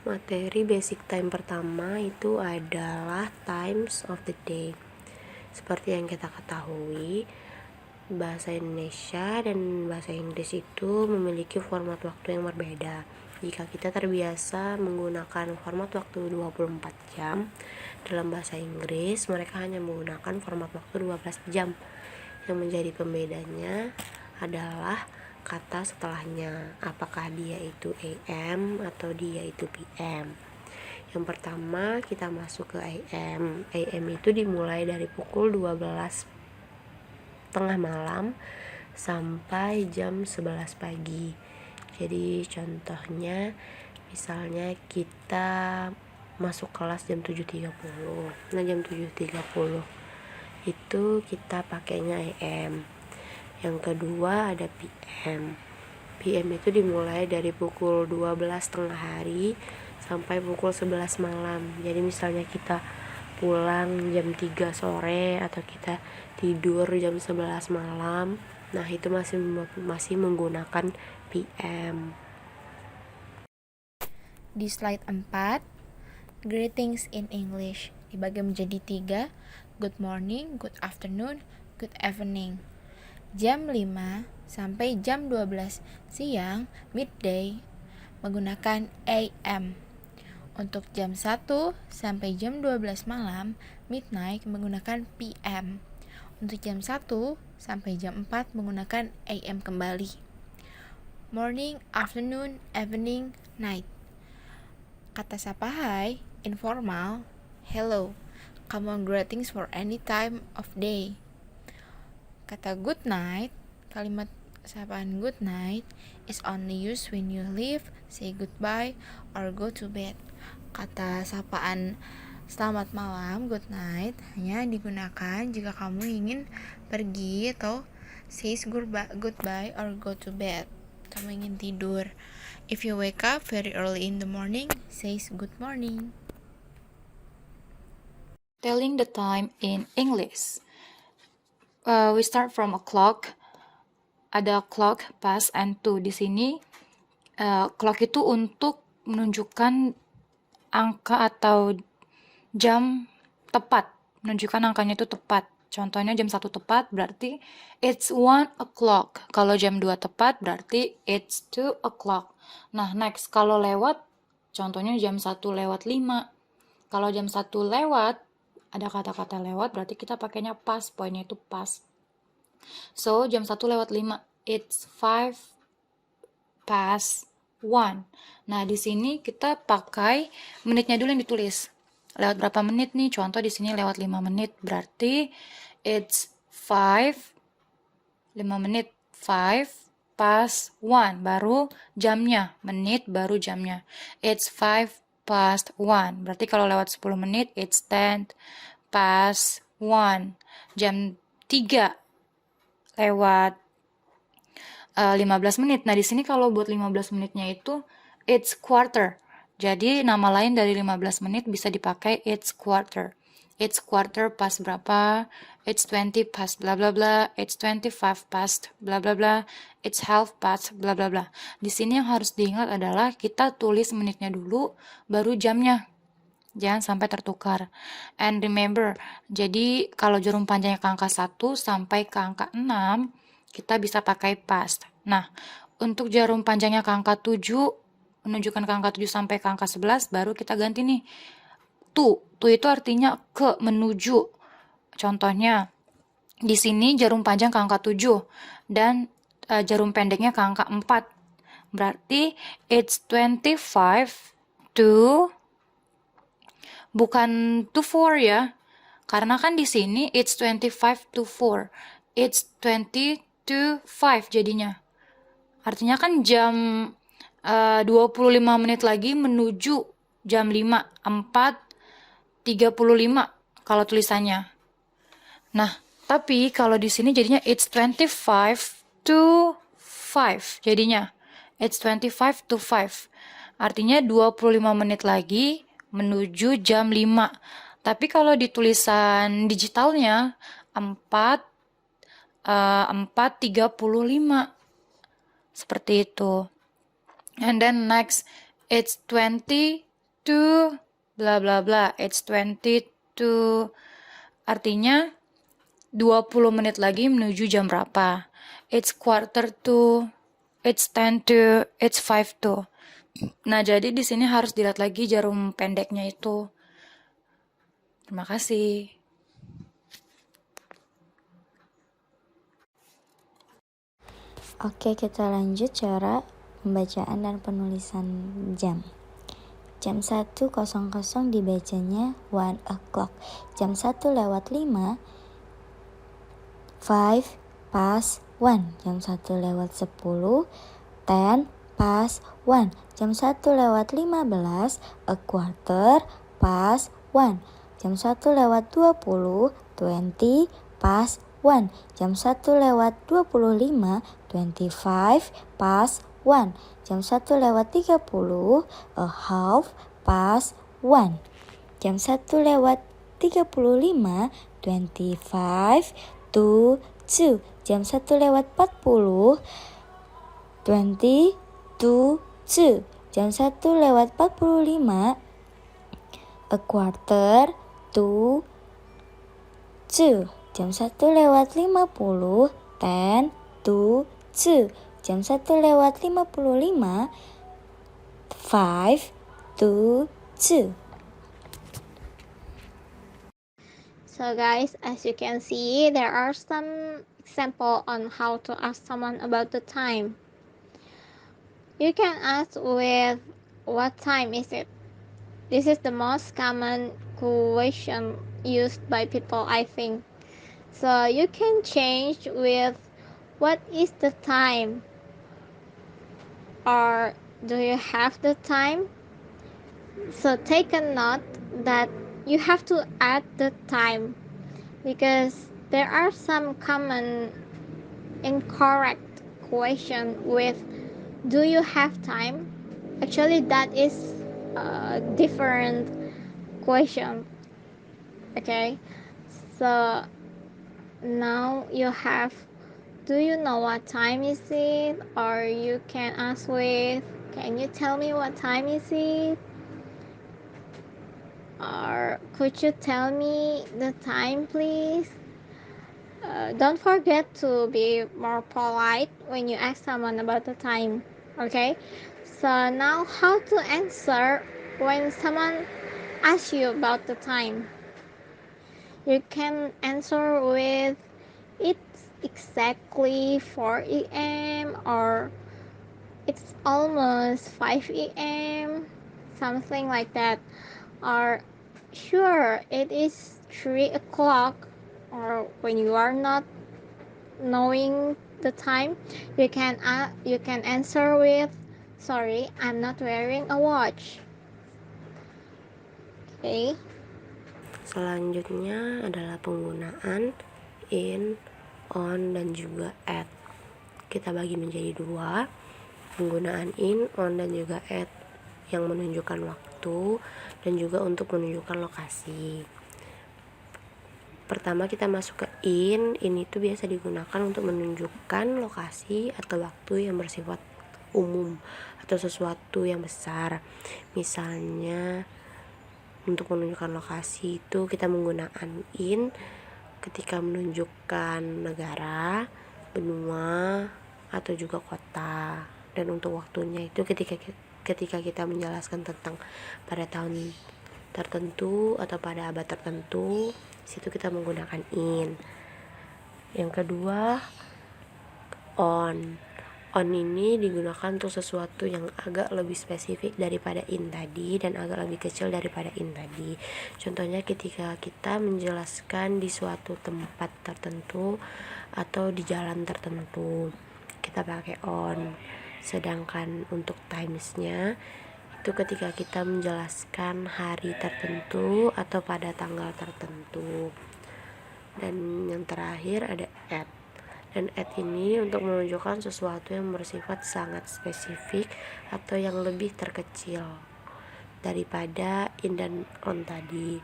Materi basic time pertama itu adalah times of the day. Seperti yang kita ketahui, bahasa Indonesia dan bahasa Inggris itu memiliki format waktu yang berbeda. Jika kita terbiasa menggunakan format waktu 24 jam, dalam bahasa Inggris mereka hanya menggunakan format waktu 12 jam. Yang menjadi pembedanya adalah kata setelahnya, apakah dia itu AM atau dia itu PM. Yang pertama kita masuk ke AM. AM itu dimulai dari pukul 12 tengah malam sampai jam 11 pagi. Jadi contohnya misalnya kita masuk kelas jam 7.30. Nah, jam 7.30 itu kita pakainya AM. Yang kedua ada PM. PM itu dimulai dari pukul 12 tengah hari sampai pukul 11 malam. Jadi misalnya kita pulang jam 3 sore atau kita tidur jam 11 malam, nah itu masih menggunakan PM. Di slide 4, greetings in English dibagi menjadi 3, good morning, good afternoon, good evening. Jam 5 sampai jam 12 siang, midday, menggunakan AM. Untuk jam 1 sampai jam 12 malam, midnight, menggunakan PM. Untuk jam 1 sampai jam 4 menggunakan AM kembali. Morning, afternoon, evening, night. Kata sapa hai, informal, hello, common greetings for any time of day. Kata good night, kalimat sapaan good night is only used when you leave, say goodbye, or go to bed. Kata sapaan selamat malam, good night, hanya digunakan jika kamu ingin pergi atau says goodbye or go to bed. Kamu ingin tidur. If you wake up very early in the morning, says good morning. Telling the time in English. We start from a clock. Ada clock, past, and to. Di sini clock itu untuk menunjukkan angka atau jam tepat, menunjukkan angkanya itu tepat. Contohnya jam 1 tepat berarti it's 1 o'clock. Kalau jam 2 tepat berarti it's 2 o'clock. Nah, next, kalau lewat, contohnya jam 1 lewat 5. Kalau jam 1 lewat, ada kata-kata lewat, berarti kita pakainya past, poinnya itu past. So, jam 1 lewat 5, it's 5 past 1. Nah, di sini kita pakai menitnya dulu yang ditulis. Lewat berapa menit nih? Contoh di sini lewat 5 menit, berarti it's 5 menit, 5 past 1, baru jamnya, menit baru jamnya. It's 5 past 1, berarti kalau lewat 10 menit, it's 10 past 1. Jam 3 lewat 15 menit. Nah, di sini kalau buat 15 menitnya itu it's quarter. Jadi nama lain dari 15 menit bisa dipakai it's quarter. It's quarter past berapa? It's 20 past bla bla bla. It's 25 past bla bla bla. It's half past bla bla bla. Di sini yang harus diingat adalah kita tulis menitnya dulu baru jamnya. Jangan sampai tertukar. And remember, jadi kalau jarum panjangnya ke angka 1 sampai ke angka 6, kita bisa pakai past. Nah, untuk jarum panjangnya ke angka 7, menunjukkan ke angka 7 sampai ke angka 11, baru kita ganti nih. To itu artinya ke, menuju. Contohnya, di sini jarum panjang ke angka 7 dan jarum pendeknya ke angka 4. Berarti it's 25 to, bukan to 4 ya. Karena kan di sini it's 25 to 4. It's 20 to 5 jadinya. Artinya kan jam 25 menit lagi menuju jam 5, 4:35 kalau tulisannya. Nah, tapi kalau di sini jadinya it's 25 to 5 jadinya. It's 25 to 5. Artinya 25 menit lagi menuju jam 5. Tapi kalau di tulisan digitalnya 4:35. Seperti itu. And then next, it's 20 to bla bla bla. It's 20 to, artinya 20 menit lagi menuju jam berapa. It's quarter to, it's 10 to, it's 5 to. Nah, jadi di sini harus dilihat lagi jarum pendeknya itu. Terima kasih. Oke, kita lanjut cara pembacaan dan penulisan jam. Jam 1.00 dibacanya 1 o'clock. Jam 1:05, 5 past 1. Jam 1:10, 10 past 1. Jam 1:15, a quarter past 1. Jam 1:20, 20 past 1. Jam 1:25, 25 past 1. Jam 1:30, a half past 1. Jam 1:35, 25 to 2. Jam 1:40, 20 to 2. Jam 1:45, a quarter to 2. Jam 1:50, 10 to 2. Jam 1:55, 5 to 2. So guys, as you can see, there are some example on how to ask someone about the time. You can ask with, what time is it? This is the most common question used by people, I think. So you can change with, what is the time? Or, do you have the time? So take a note that you have to add the time, because there are some common incorrect question with, do you have time? Actually, that is a different question. Okay, so now you have, do you know what time is it? Or you can ask with, can you tell me what time is it? Or, could you tell me the time, please? Don't forget to be more polite when you ask someone about the time. Okay, so now how to answer when someone asks you about the time. You can answer with, it's exactly 4 a.m. or it's almost 5 a.m. something like that. Or, sure, it is 3 o'clock. Or, when you are not knowing the time, you can answer with, sorry, I'm not wearing a watch. Okay. Selanjutnya adalah penggunaan in, on, dan juga at. Kita bagi menjadi dua, penggunaan in, on, dan juga at yang menunjukkan waktu dan juga untuk menunjukkan lokasi. Pertama kita masuk ke in itu biasa digunakan untuk menunjukkan lokasi atau waktu yang bersifat umum atau sesuatu yang besar. Misalnya untuk menunjukkan lokasi itu kita menggunakan in ketika menunjukkan negara, benua, atau juga kota. Dan untuk waktunya itu ketika kita menjelaskan tentang pada tahun tertentu atau pada abad tertentu, situ kita menggunakan in. Yang kedua, on. On ini digunakan untuk sesuatu yang agak lebih spesifik daripada in tadi dan agak lebih kecil daripada in tadi. Contohnya ketika kita menjelaskan di suatu tempat tertentu atau di jalan tertentu, kita pakai on. Sedangkan untuk timesnya itu ketika kita menjelaskan hari tertentu atau pada tanggal tertentu. Dan yang terakhir ada at. Dan at ini untuk menunjukkan sesuatu yang bersifat sangat spesifik atau yang lebih terkecil daripada in dan on tadi.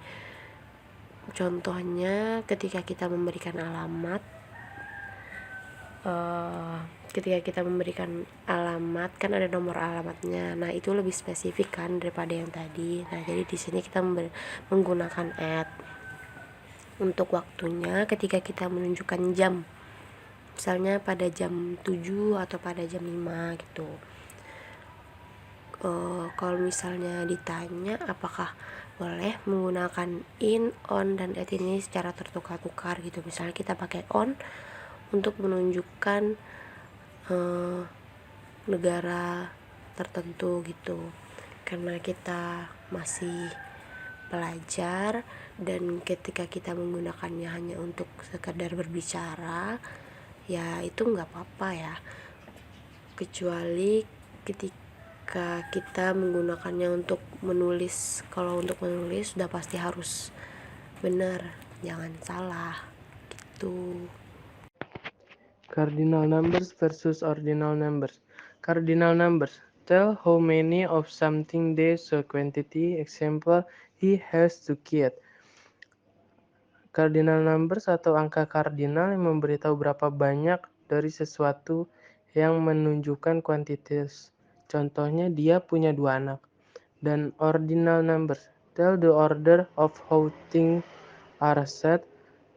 Contohnya ketika kita memberikan alamat eh, ketika kita memberikan alamat kan ada nomor alamatnya. Nah itu lebih spesifik kan daripada yang tadi. Nah jadi di sini kita menggunakan at. Untuk waktunya ketika kita menunjukkan jam, misalnya pada jam 7 atau pada jam 5 gitu. Kalau misalnya ditanya apakah boleh menggunakan in, on, dan at ini secara tertukar-tukar gitu. Misalnya kita pakai on untuk menunjukkan negara tertentu gitu, karena kita masih pelajar dan ketika kita menggunakannya hanya untuk sekadar berbicara ya itu nggak apa-apa ya, kecuali ketika kita menggunakannya untuk menulis. Kalau untuk menulis sudah pasti harus benar, jangan salah gitu. Cardinal numbers versus ordinal numbers. Cardinal numbers tell how many of something they show quantity. Example, he has 2 kids. Cardinal numbers atau angka kardinal yang memberitahu berapa banyak dari sesuatu yang menunjukkan kuantitas. Contohnya dia punya 2 anak. Dan ordinal numbers tell the order of how things are set.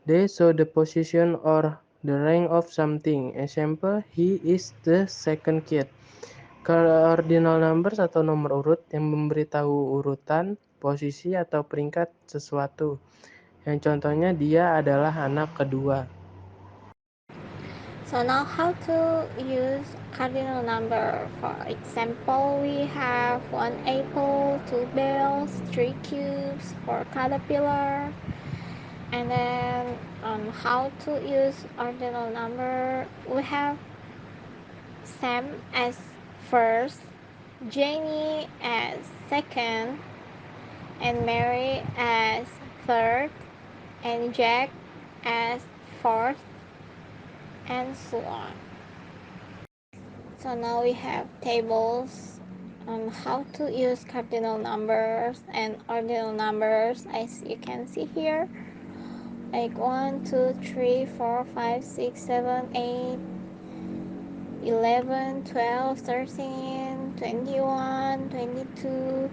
They show the position or the rank of something. Example, he is the second kid. Ordinal numbers atau nomor urut yang memberitahu urutan, posisi, atau peringkat sesuatu. Yang contohnya dia adalah anak kedua. So now how to use cardinal number. For example, we have 1 apple, 2 bells, 3 cubes, 4 caterpillar. And then how to use ordinal number, we have Sam as first, Jenny as second, and Mary as third, and Jack as fourth, and so on. So now we have tables on how to use cardinal numbers and ordinal numbers, as you can see here, like 1, 2, 3, 4, 5, 6, 7, 8, 11, 12, 13, 21, 22,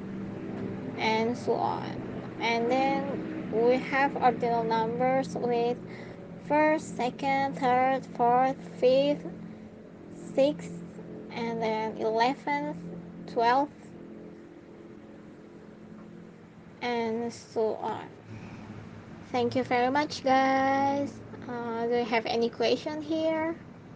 and so on. And then we have ordinal numbers with first, second, third, fourth, fifth, sixth, and then 11th, 12th, and so on. Thank you very much, guys. Do you have any question here?